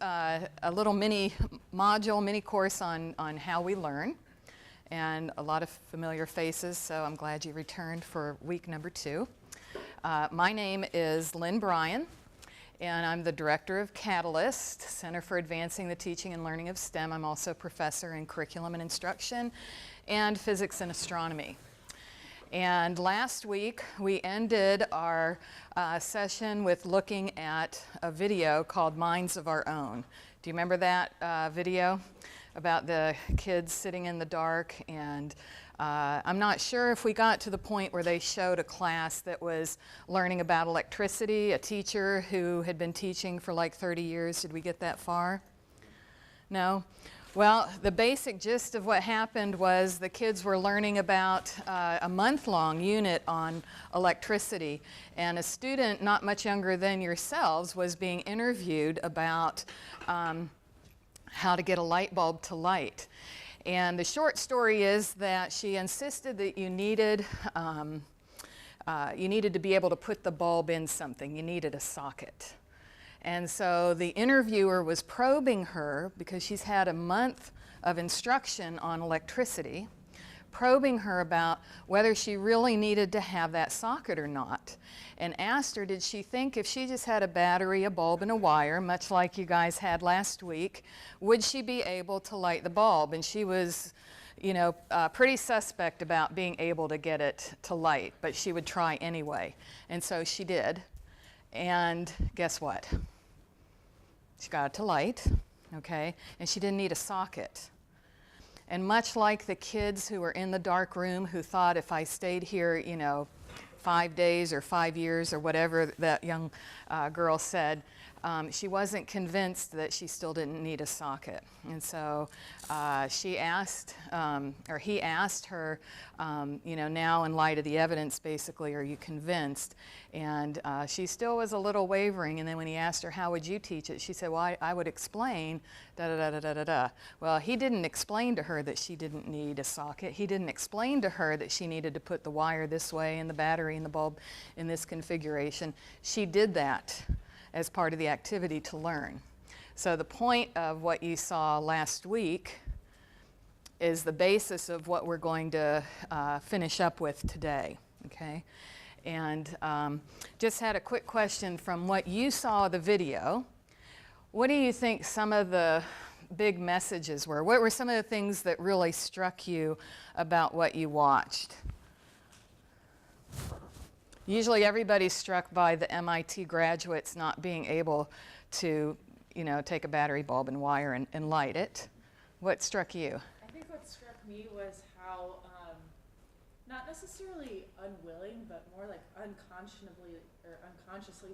a little mini module, mini course on how we learn, and a lot of familiar faces, so I'm glad you returned for week number 2. My name is Lynn Bryan, and I'm the director of Catalyst, Center for Advancing the Teaching and Learning of STEM. I'm also a professor in curriculum and instruction and physics and astronomy. And last week, we ended our session with looking at a video called Minds of Our Own. Do you remember that video about the kids sitting in the dark? And I'm not sure if we got to the point where they showed a class that was learning about electricity, a teacher who had been teaching for like 30 years. Did we get that far? No? Well, the basic gist of what happened was the kids were learning about a month-long unit on electricity, and a student not much younger than yourselves was being interviewed about how to get a light bulb to light. And the short story is that she insisted that you needed to be able to put the bulb in something. You needed a socket. And so the interviewer was probing her, because she's had a month of instruction on electricity, probing her about whether she really needed to have that socket or not, and asked her, did she think if she just had a battery, a bulb, and a wire, much like you guys had last week, would she be able to light the bulb? And she was, pretty suspect about being able to get it to light, but she would try anyway. And so she did. And guess what? She got it to light, okay? And she didn't need a socket. And much like the kids who were in the dark room who thought if I stayed here, 5 days or 5 years or whatever that young girl said, she wasn't convinced that she still didn't need a socket. And so she asked, or he asked her, now in light of the evidence, basically, are you convinced? And she still was a little wavering. And then when he asked her, how would you teach it? She said, well, I would explain, da-da-da-da-da-da. Well, he didn't explain to her that she didn't need a socket. He didn't explain to her that she needed to put the wire this way and the battery and the bulb in this configuration. She did that as part of the activity to learn. So the point of what you saw last week is the basis of what we're going to finish up with today, okay? And just had a quick question from what you saw the video. What do you think some of the big messages were? What were some of the things that really struck you about what you watched? Usually everybody's struck by the MIT graduates not being able to, take a battery bulb and wire and light it. What struck you? I think what struck me was how, not necessarily unwilling, but more like unconsciously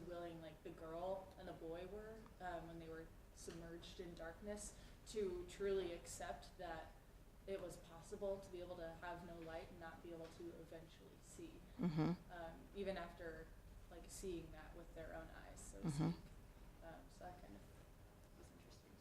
willing, like the girl and the boy were, when they were submerged in darkness, to truly accept that it was possible to be able to have no light and not be able to eventually see. Mm-hmm. Even after seeing that with their own eyes, so to speak. So that kind of was interesting to me.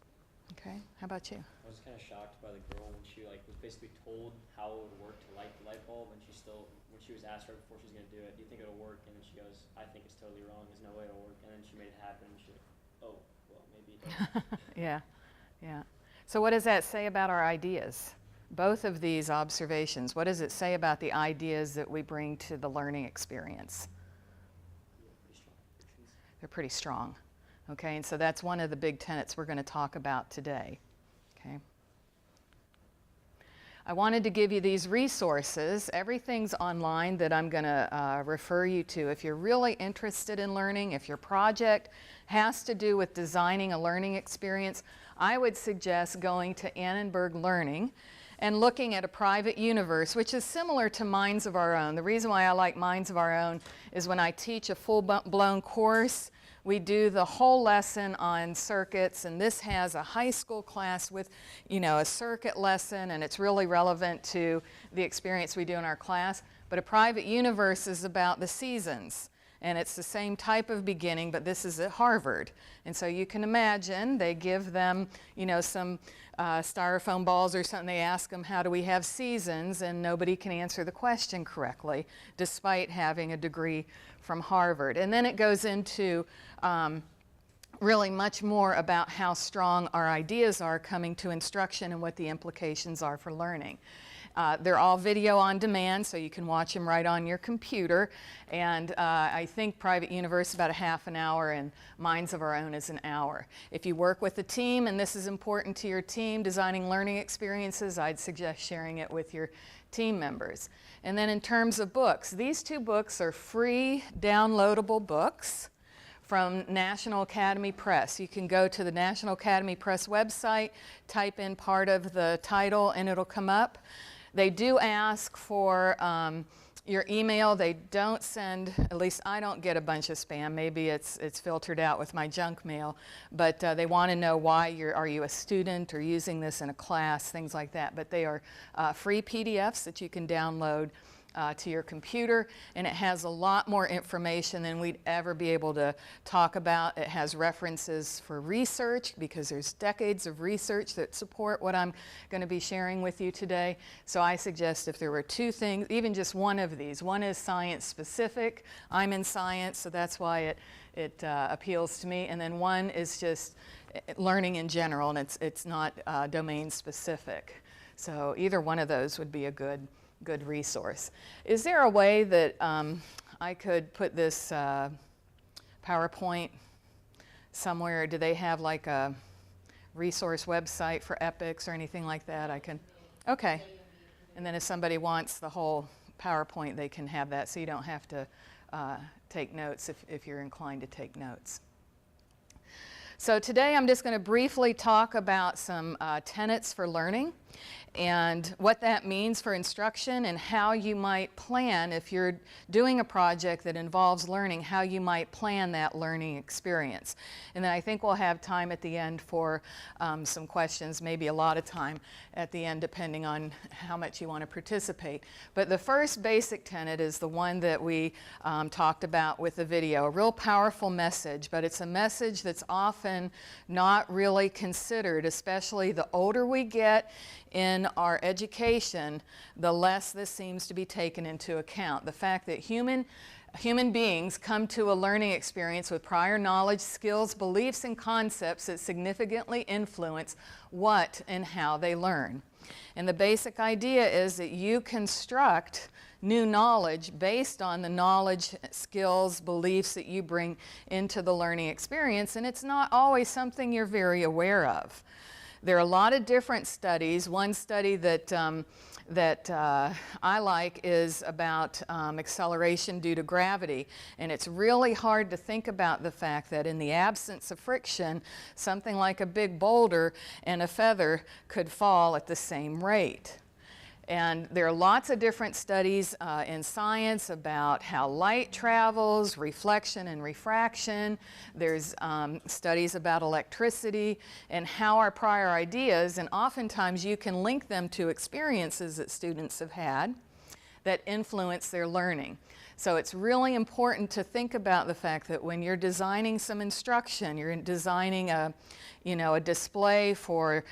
Okay, how about you? I was kind of shocked by the girl when she was basically told how it would work to light the light bulb, and when she was asked right before she was going to do it, do you think it'll work? And then she goes, I think it's totally wrong. There's no way it'll work. And then she made it happen, and she's like, oh, well, maybe it does. Yeah. So what does that say about our ideas? Both of these observations, what does it say about the ideas that we bring to the learning experience? They're pretty strong. Okay, and so that's one of the big tenets we're going to talk about today. Okay. I wanted to give you these resources. Everything's online that I'm going to refer you to. If you're really interested in learning, if your project has to do with designing a learning experience, I would suggest going to Annenberg Learning and looking at a private universe, which is similar to Minds of Our Own. The reason why I like Minds of Our Own is when I teach a full-blown course, we do the whole lesson on circuits, and this has a high school class with, a circuit lesson, and it's really relevant to the experience we do in our class. But a private universe is about the seasons. And it's the same type of beginning, but this is at Harvard. And so you can imagine they give them, some styrofoam balls or something. They ask them, how do we have seasons? And nobody can answer the question correctly, despite having a degree from Harvard. And then it goes into really much more about how strong our ideas are coming to instruction and what the implications are for learning. They're all video on demand, so you can watch them right on your computer. And I think Private Universe is about a half an hour, and Minds of Our Own is an hour. If you work with a team, and this is important to your team, designing learning experiences, I'd suggest sharing it with your team members. And then in terms of books, these two books are free downloadable books from National Academy Press. You can go to the National Academy Press website, type in part of the title, and it'll come up. They do ask for your email. They don't send, at least I don't get a bunch of spam. Maybe it's filtered out with my junk mail. But they want to know why are you a student or using this in a class, things like that. But they are free PDFs that you can download to your computer, and it has a lot more information than we'd ever be able to talk about. It has references for research, because there's decades of research that support what I'm going to be sharing with you today. So I suggest if there were two things, even just one of these. One is science specific. I'm in science, so that's why it appeals to me. And then one is just learning in general, and it's not domain specific. So either one of those would be a good resource. Is there a way that I could put this PowerPoint somewhere? Do they have like a resource website for EPICS or anything like that? I can. Okay. And then if somebody wants the whole PowerPoint, they can have that, so you don't have to take notes if you're inclined to take notes. So today I'm just going to briefly talk about some tenets for learning and what that means for instruction, and how you might plan, if you're doing a project that involves learning, how you might plan that learning experience. And then I think we'll have time at the end for some questions, maybe a lot of time at the end depending on how much you want to participate. But the first basic tenet is the one that we talked about with the video, a real powerful message, but it's a message that's often not really considered, especially the older we get in our education, the less this seems to be taken into account. The fact that human beings come to a learning experience with prior knowledge, skills, beliefs, and concepts that significantly influence what and how they learn. And the basic idea is that you construct new knowledge based on the knowledge, skills, beliefs that you bring into the learning experience, and it's not always something you're very aware of. There are a lot of different studies. One study that I like is about acceleration due to gravity. And it's really hard to think about the fact that in the absence of friction, something like a big boulder and a feather could fall at the same rate. And there are lots of different studies in science about how light travels, reflection and refraction. There's studies about electricity and how our prior ideas, and oftentimes you can link them to experiences that students have had that influence their learning. So it's really important to think about the fact that when you're designing some instruction, you're designing a display for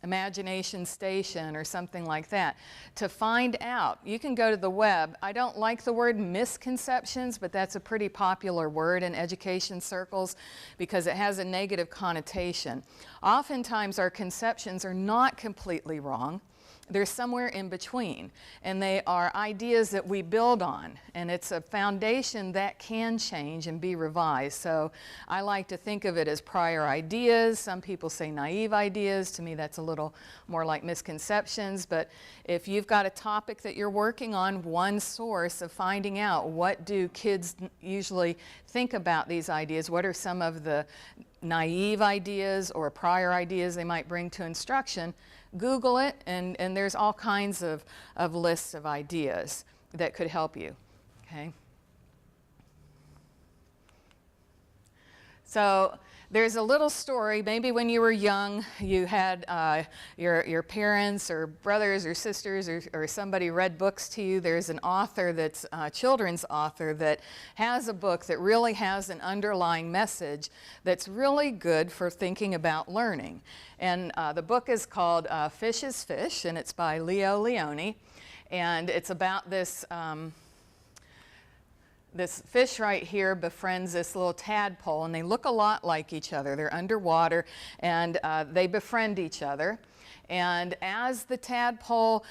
Imagination Station or something like that, to find out. You can go to the web. I don't like the word misconceptions, but that's a pretty popular word in education circles because it has a negative connotation. Oftentimes our conceptions are not completely wrong. They're somewhere in between, and they are ideas that we build on, and it's a foundation that can change and be revised. So I like to think of it as prior ideas. Some people say naive ideas. To me, that's a little more like misconceptions. But if you've got a topic that you're working on, one source of finding out what do kids usually think about these ideas, what are some of the naive ideas or prior ideas they might bring to instruction, Google it, and there's all kinds of lists of ideas that could help you, okay? So there's a little story. Maybe when you were young, you had your parents or brothers or sisters or somebody read books to you. There's an author that's a children's author that has a book that really has an underlying message that's really good for thinking about learning. And the book is called Fish is Fish, and it's by Leo Leone. And it's about this this fish right here befriends this little tadpole, and they look a lot like each other. They're underwater, and they befriend each other. And as the tadpole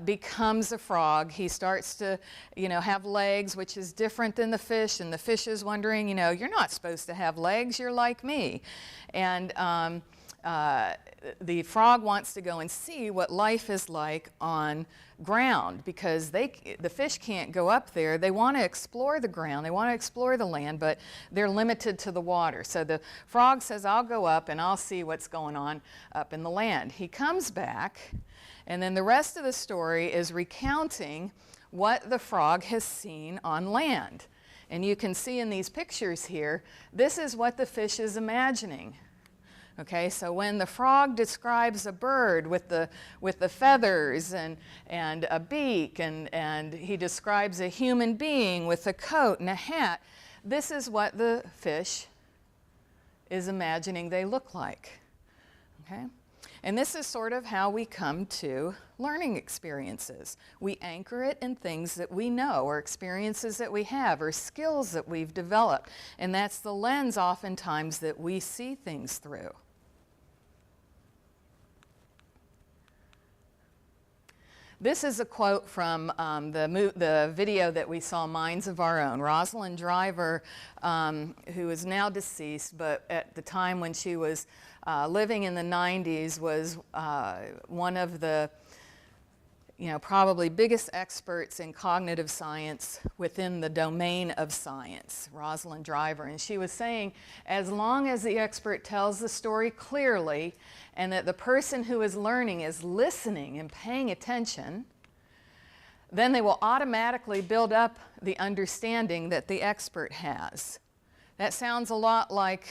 becomes a frog, he starts to, have legs, which is different than the fish. And the fish is wondering, you're not supposed to have legs. You're like me. And the frog wants to go and see what life is like on ground, because the fish can't go up there. They want to explore the ground, they want to explore the land, but they're limited to the water. So the frog says, I'll go up and I'll see what's going on up in the land. He comes back, and then the rest of the story is recounting what the frog has seen on land. And you can see in these pictures here, this is what the fish is imagining. Okay, so when the frog describes a bird with the feathers and a beak, and he describes a human being with a coat and a hat, this is what the fish is imagining they look like. Okay? And this is sort of how we come to learning experiences. We anchor it in things that we know, or experiences that we have, or skills that we've developed. And that's the lens oftentimes that we see things through. This is a quote from the video that we saw, Minds of Our Own. Rosalind Driver, who is now deceased, but at the time when she was living in the 90s, was one of the probably biggest experts in cognitive science within the domain of science, Rosalind Driver. And she was saying, as long as the expert tells the story clearly, and that the person who is learning is listening and paying attention, then they will automatically build up the understanding that the expert has. That sounds a lot like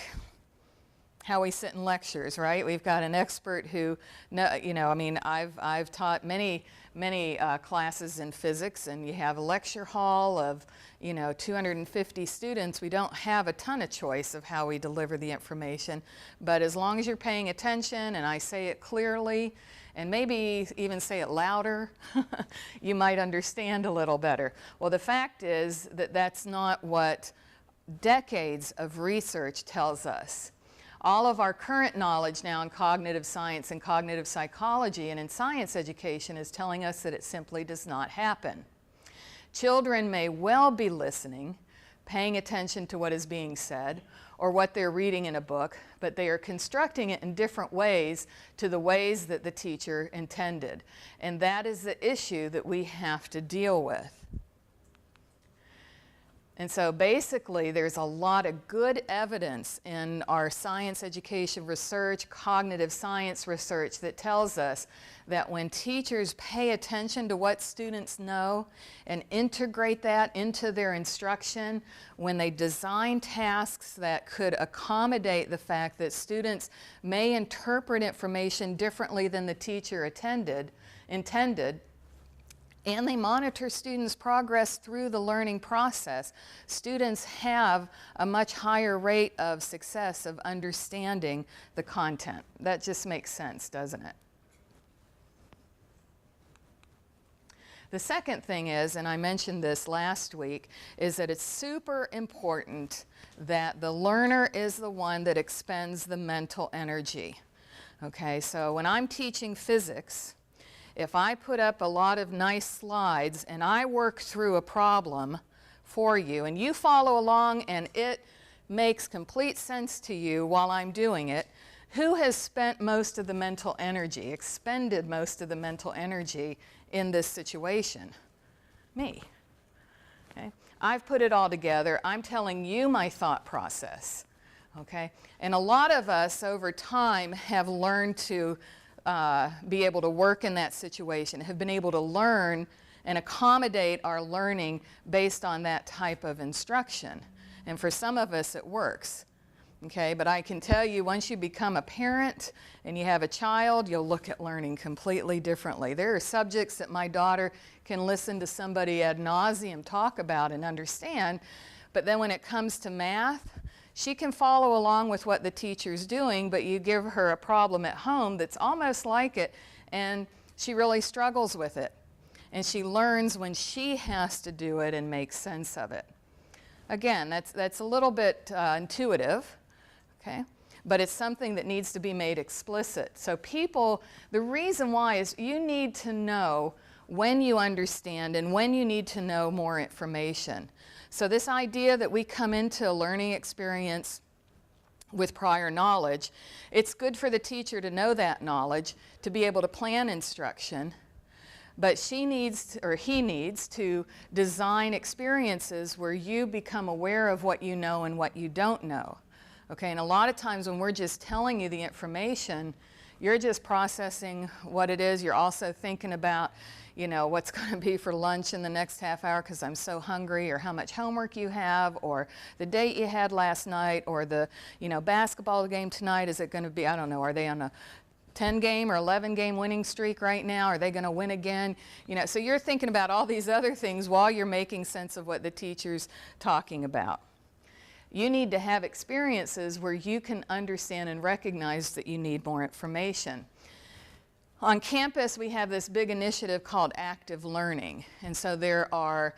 how we sit in lectures, right? We've got an expert who, I've taught many classes in physics, and you have a lecture hall of 250 students. We don't have a ton of choice of how we deliver the information, but as long as you're paying attention and I say it clearly, and maybe even say it louder, you might understand a little better. Well, the fact is that that's not what decades of research tells us. All of our current knowledge now in cognitive science and cognitive psychology and in science education is telling us that it simply does not happen. Children may well be listening, paying attention to what is being said, or what they're reading in a book, but they are constructing it in different ways to the ways that the teacher intended. And that is the issue that we have to deal with. And so basically, there's a lot of good evidence in our science education research, cognitive science research, that tells us that when teachers pay attention to what students know and integrate that into their instruction, when they design tasks that could accommodate the fact that students may interpret information differently than the teacher intended, and they monitor students' progress through the learning process, students have a much higher rate of success of understanding the content. That just makes sense, doesn't it? The second thing is, and I mentioned this last week, is that it's super important that the learner is the one that expends the mental energy. Okay, so when I'm teaching physics, if I put up a lot of nice slides and I work through a problem for you and you follow along and it makes complete sense to you while I'm doing it, who has spent most of the mental energy, expended most of the mental energy in this situation? Me. Okay? I've put it all together. I'm telling you my thought process. Okay? And a lot of us over time have learned to be able to work in that situation, have been able to learn and accommodate our learning based on that type of instruction. And for some of us, it works. Okay, but I can tell you, once you become a parent and you have a child, you'll look at learning completely differently. There are subjects that my daughter can listen to somebody ad nauseum talk about and understand, but then when it comes to math, she can follow along with what the teacher's doing, but you give her a problem at home that's almost like it, and she really struggles with it. And she learns when she has to do it and make sense of it. Again, that's a little bit intuitive, okay? But it's something that needs to be made explicit. So people, the reason why is you need to know when you understand and when you need to know more information. So this idea that we come into a learning experience with prior knowledge, it's good for the teacher to know that knowledge, to be able to plan instruction, but she needs, or he needs, to design experiences where you become aware of what you know and what you don't know. Okay, and a lot of times when we're just telling you the information, you're just processing what it is. You're also thinking about, you know, what's going to be for lunch in the next half hour because I'm so hungry, or how much homework you have, or the date you had last night, or the, you know, basketball game tonight. Is it going to be, I don't know, are they on a 10-game or 11-game winning streak right now? Are they going to win again? You know, so you're thinking about all these other things while you're making sense of what the teacher's talking about. You need to have experiences where you can understand and recognize that you need more information. On campus, we have this big initiative called active learning. And so there are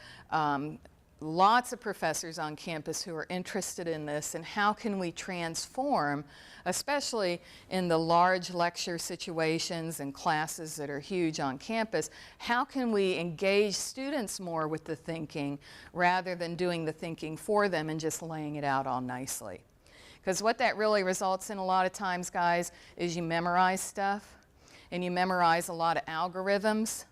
lots of professors on campus who are interested in this, and how can we transform, especially in the large lecture situations and classes that are huge on campus, how can we engage students more with the thinking rather than doing the thinking for them and just laying it out all nicely? Because what that really results in a lot of times, guys, is you memorize stuff, and you memorize a lot of algorithms.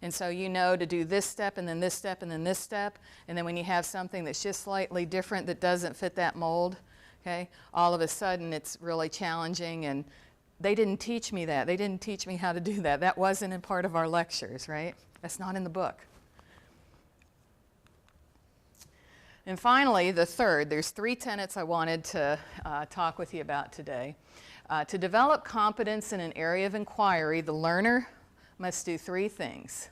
And so you know to do this step, and then this step, and then this step. And then when you have something that's just slightly different that doesn't fit that mold, okay, all of a sudden it's really challenging. And they didn't teach me that. They didn't teach me how to do that. That wasn't in part of our lectures, right? That's not in the book. And finally, the third, there's 3 tenets I wanted to talk with you about today. To develop competence in an area of inquiry, the learner must do 3 things.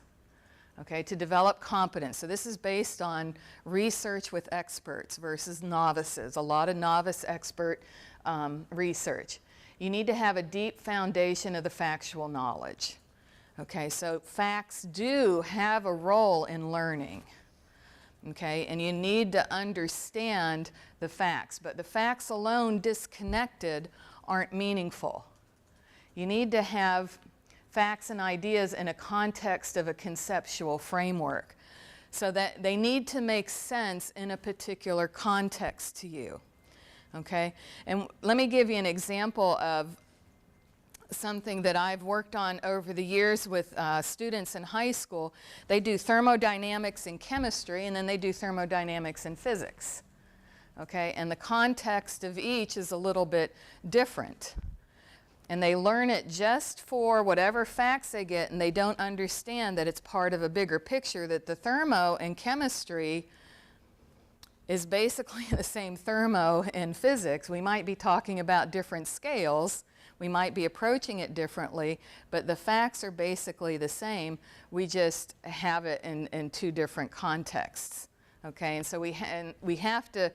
Okay, to develop competence. So this is based on research with experts versus novices. A lot of novice expert research. You need to have a deep foundation of the factual knowledge. Okay, so facts do have a role in learning. Okay, and you need to understand the facts, but the facts alone disconnected aren't meaningful. You need to have facts and ideas in a context of a conceptual framework, so that they need to make sense in a particular context to you. Okay, and let me give you an example of something that I've worked on over the years with students in high school. They do thermodynamics in chemistry, and then they do thermodynamics in physics. Okay, and the context of each is a little bit different. And they learn it just for whatever facts they get, and they don't understand that it's part of a bigger picture, that the thermo in chemistry is basically the same thermo in physics. We might be talking about different scales, we might be approaching it differently, but the facts are basically the same. We just have it in 2 different contexts. Okay, and so we have to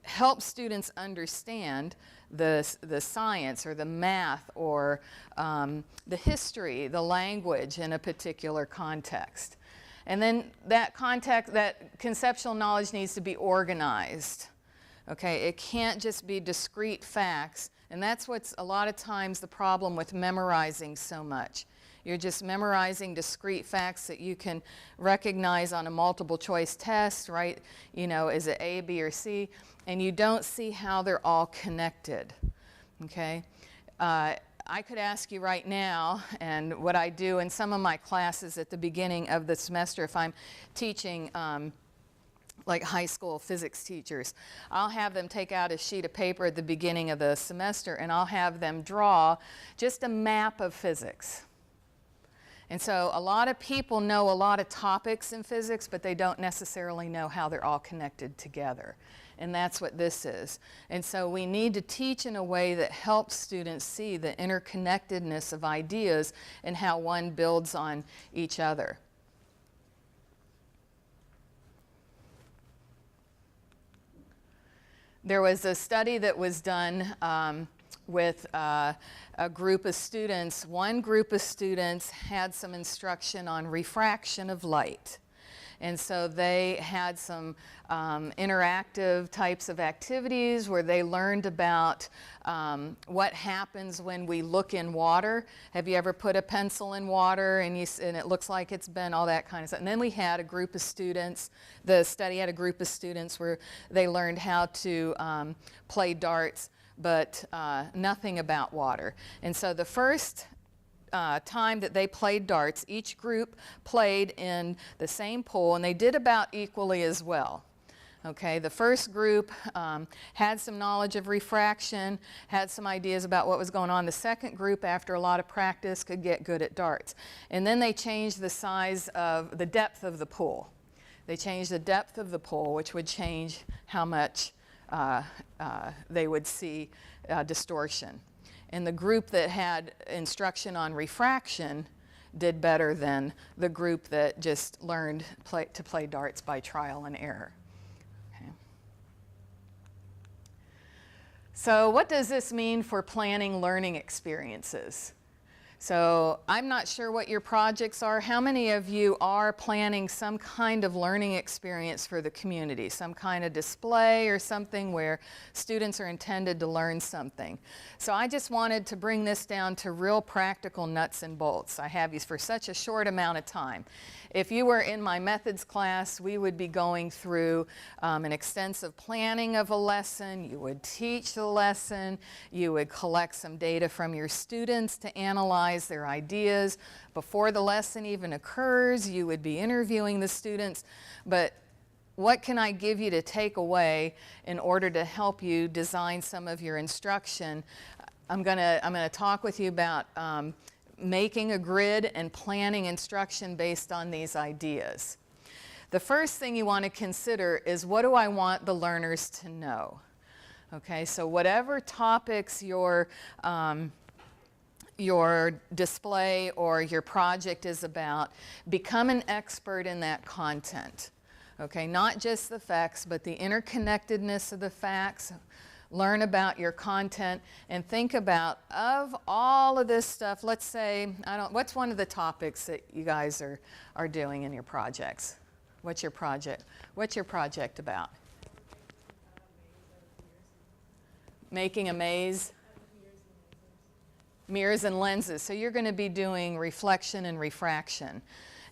help students understand the science or the math or the history, the language in a particular context. And then that conceptual knowledge needs to be organized. Okay, it can't just be discrete facts, and that's what's a lot of times the problem with memorizing so much. You're just memorizing discrete facts that you can recognize on a multiple choice test, right? You know, is it A, B, or C? And you don't see how they're all connected, okay? I could ask you right now, and what I do in some of my classes at the beginning of the semester, if I'm teaching like high school physics teachers, I'll have them take out a sheet of paper at the beginning of the semester, and I'll have them draw just a map of physics. And so a lot of people know a lot of topics in physics, but they don't necessarily know how they're all connected together. And that's what this is. And so we need to teach in a way that helps students see the interconnectedness of ideas and how one builds on each other. There was a study that was done with a group of students. One group of students had some instruction on refraction of light. And so they had some interactive types of activities where they learned about what happens when we look in water. Have you ever put a pencil in water and it looks like it's bent, all that kind of stuff. And then we had a group of students, the study had a group of students where they learned how to play darts, but nothing about water. And so the first time that they played darts, each group played in the same pool, and they did about equally as well. Okay, the first group had some knowledge of refraction, had some ideas about what was going on. The second group, after a lot of practice, could get good at darts. And then they changed the size of the depth of the pool. They changed the depth of the pool, which would change how much they would see distortion. And the group that had instruction on refraction did better than the group that just learned to play darts by trial and error. Okay. So what does this mean for planning learning experiences? So I'm not sure what your projects are. How many of you are planning some kind of learning experience for the community, some kind of display or something where students are intended to learn something? So I just wanted to bring this down to real practical nuts and bolts. I have these for such a short amount of time. If you were in my methods class, we would be going through an extensive planning of a lesson. You would teach the lesson. You would collect some data from your students to analyze their ideas. Before the lesson even occurs, you would be interviewing the students. But what can I give you to take away in order to help you design some of your instruction? I'm gonna talk with you about making a grid and planning instruction based on these ideas. The first thing you want to consider is, what do I want the learners to know? Okay, so whatever topics your display or your project is about, become an expert in that content. Okay, not just the facts, but the interconnectedness of the facts. Learn about your content and think about, of all of this stuff, let's say, what's one of the topics that you guys are doing in your projects? What's your project? What's your project about? Making a maze? Mirrors and lenses. So you're going to be doing reflection and refraction.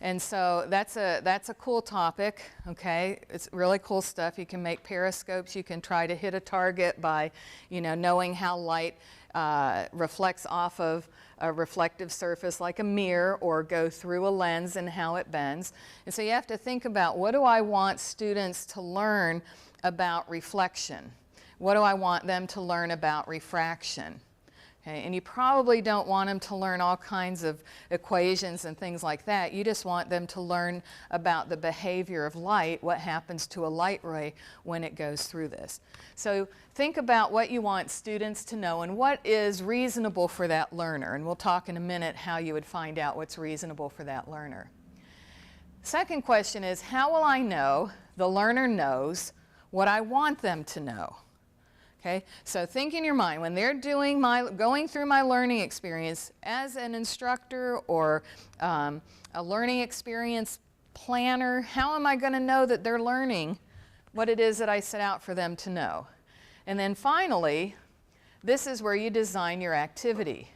And so that's a cool topic, okay? It's really cool stuff. You can make periscopes. You can try to hit a target by, knowing how light reflects off of a reflective surface like a mirror, or go through a lens and how it bends. And so you have to think about, what do I want students to learn about reflection? What do I want them to learn about refraction? Okay, and you probably don't want them to learn all kinds of equations and things like that. You just want them to learn about the behavior of light, what happens to a light ray when it goes through this. So think about what you want students to know and what is reasonable for that learner. And we'll talk in a minute how you would find out what's reasonable for that learner. Second question is, how will I know the learner knows what I want them to know? Okay, so think in your mind, when they're going through my learning experience as an instructor or a learning experience planner, how am I going to know that they're learning what it is that I set out for them to know? And then finally, this is where you design your activity.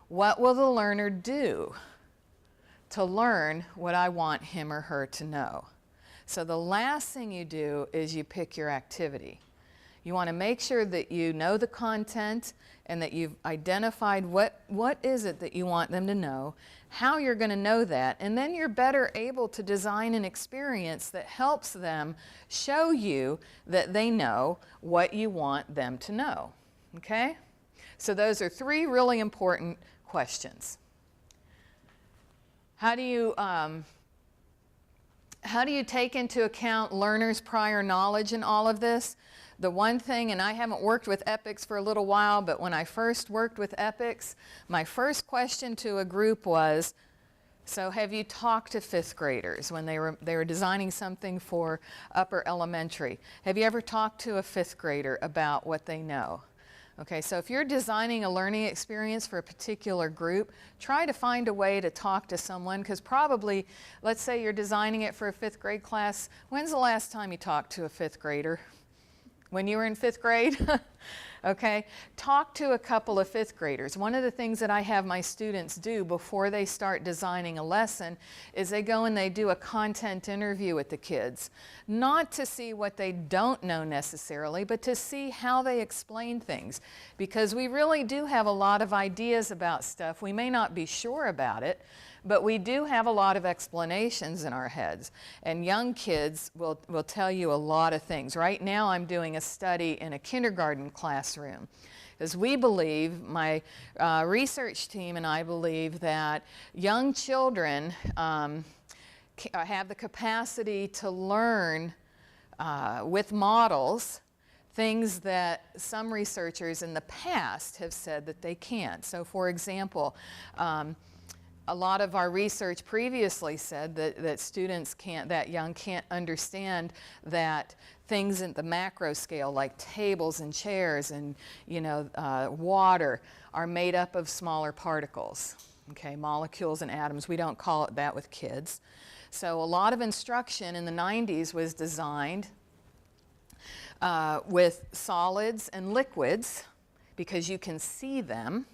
What will the learner do to learn what I want him or her to know? So the last thing you do is you pick your activity. You want to make sure that you know the content and that you've identified what is it that you want them to know, how you're going to know that, and then you're better able to design an experience that helps them show you that they know what you want them to know. Okay? So those are three really important questions. How do you take into account learners' prior knowledge in all of this? The one thing, and I haven't worked with EPICS for a little while, but when I first worked with EPICS, my first question to a group was, so have you talked to fifth graders when they were designing something for upper elementary? Have you ever talked to a fifth grader about what they know? Okay, so if you're designing a learning experience for a particular group, try to find a way to talk to someone, because probably, let's say you're designing it for a 5th grade class. When's the last time you talked to a 5th grader? When you were in 5th grade? Okay, talk to a couple of 5th graders. One of the things that I have my students do before they start designing a lesson is they go and they do a content interview with the kids. Not to see what they don't know necessarily, but to see how they explain things. Because we really do have a lot of ideas about stuff. We may not be sure about it, but we do have a lot of explanations in our heads. And young kids will tell you a lot of things. Right now I'm doing a study in a kindergarten classroom. Because we believe, my research team and I believe, that young children have the capacity to learn with models things that some researchers in the past have said that they can't. So for example, a lot of our research previously said that students that young can't understand that things at the macro scale, like tables and chairs and water, are made up of smaller particles, okay, molecules and atoms. We don't call it that with kids. So a lot of instruction in the 90s was designed with solids and liquids, because you can see them.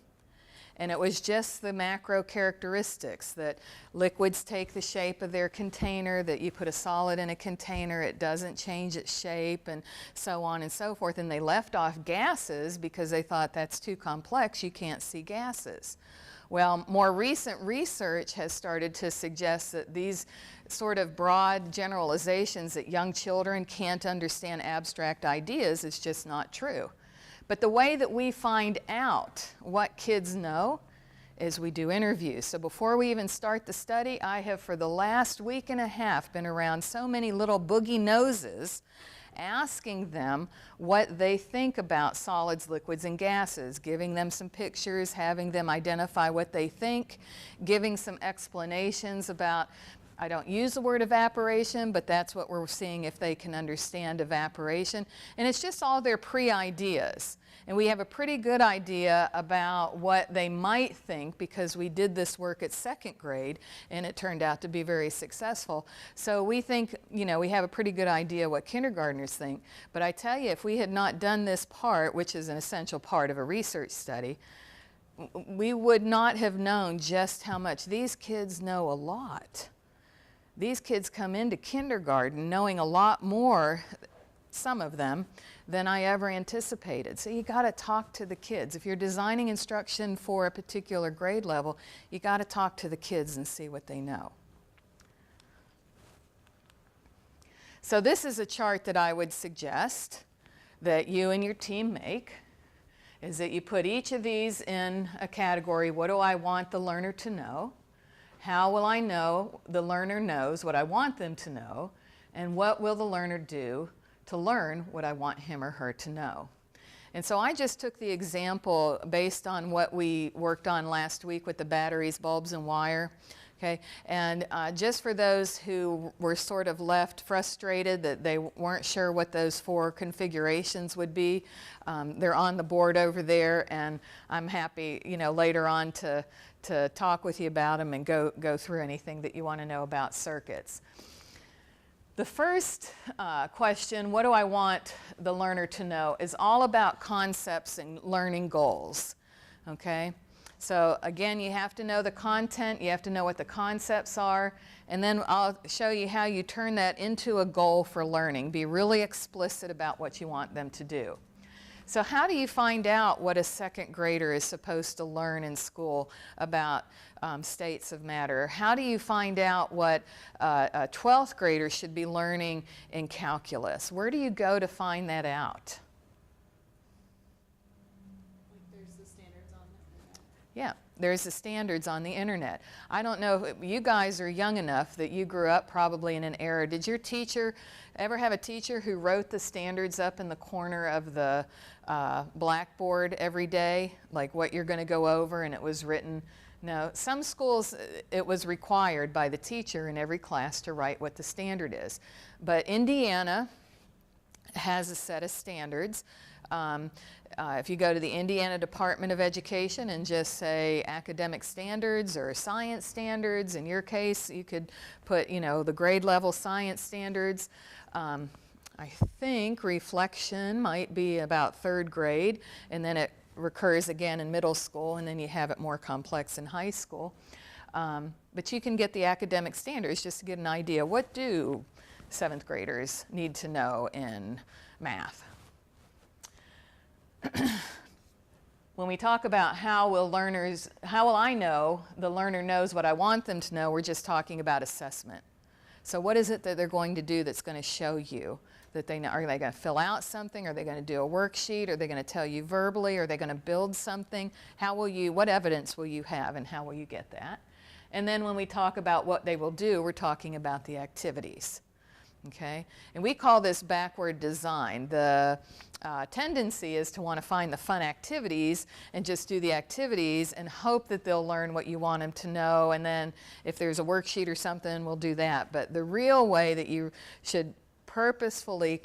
And it was just the macro characteristics, that liquids take the shape of their container, that you put a solid in a container, it doesn't change its shape, and so on and so forth. And they left off gases because they thought that's too complex, you can't see gases. Well, more recent research has started to suggest that these sort of broad generalizations that young children can't understand abstract ideas is just not true. But the way that we find out what kids know is we do interviews. So before we even start the study, I have for the last week and a half been around so many little boogie noses asking them what they think about solids, liquids, and gases, giving them some pictures, having them identify what they think, giving some explanations about, I don't use the word evaporation, but that's what we're seeing if they can understand evaporation. And it's just all their pre-ideas. And we have a pretty good idea about what they might think, because we did this work at 2nd grade and it turned out to be very successful. So we think, we have a pretty good idea what kindergartners think. But I tell you, if we had not done this part, which is an essential part of a research study, we would not have known just how much. These kids know a lot. These kids come into kindergarten knowing a lot more, some of them, than I ever anticipated. So you got to talk to the kids. If you're designing instruction for a particular grade level, you got to talk to the kids and see what they know. So this is a chart that I would suggest that you and your team make, is that you put each of these in a category. What do I want the learner to know? How will I know the learner knows what I want them to know? And what will the learner do to learn what I want him or her to know? And so I just took the example based on what we worked on last week with the batteries, bulbs, and wire. Okay, and just for those who were sort of left frustrated that they weren't sure what those 4 configurations would be, they're on the board over there, and I'm happy, later on to talk with you about them and go through anything that you want to know about circuits. The first question, what do I want the learner to know, is all about concepts and learning goals. Okay? So again, you have to know the content, you have to know what the concepts are, and then I'll show you how you turn that into a goal for learning. Be really explicit about what you want them to do. So how do you find out what a 2nd grader is supposed to learn in school about states of matter? How do you find out what a 12th grader should be learning in calculus? Where do you go to find that out? There's the standards on the internet. Yeah, there's the standards on the internet. I don't know if you guys are young enough that you grew up probably in an era. Did your teacher ever have a teacher who wrote the standards up in the corner of the blackboard every day, like what you're going to go over, and it was written? No, some schools it was required by the teacher in every class to write what the standard is. But Indiana has a set of standards. If you go to the Indiana Department of Education and just say academic standards or science standards, in your case, you could put, you know, the grade level science standards. I think reflection might be about 3rd grade, and then it recurs again in middle school, and then you have it more complex in high school. But you can get the academic standards just to get an idea. What do 7th graders need to know in math? When we talk about how will I know the learner knows what I want them to know, we're just talking about assessment. So what is it that they're going to do that's going to show you that they know? Are they going to fill out something? Are they going to do a worksheet? Are they going to tell you verbally? Are they going to build something? What evidence will you have, and how will you get that? And then when we talk about what they will do, we're talking about the activities. Okay? And we call this backward design. The tendency is to want to find the fun activities and just do the activities and hope that they'll learn what you want them to know, and then if there's a worksheet or something, we'll do that. But the real way that you should purposefully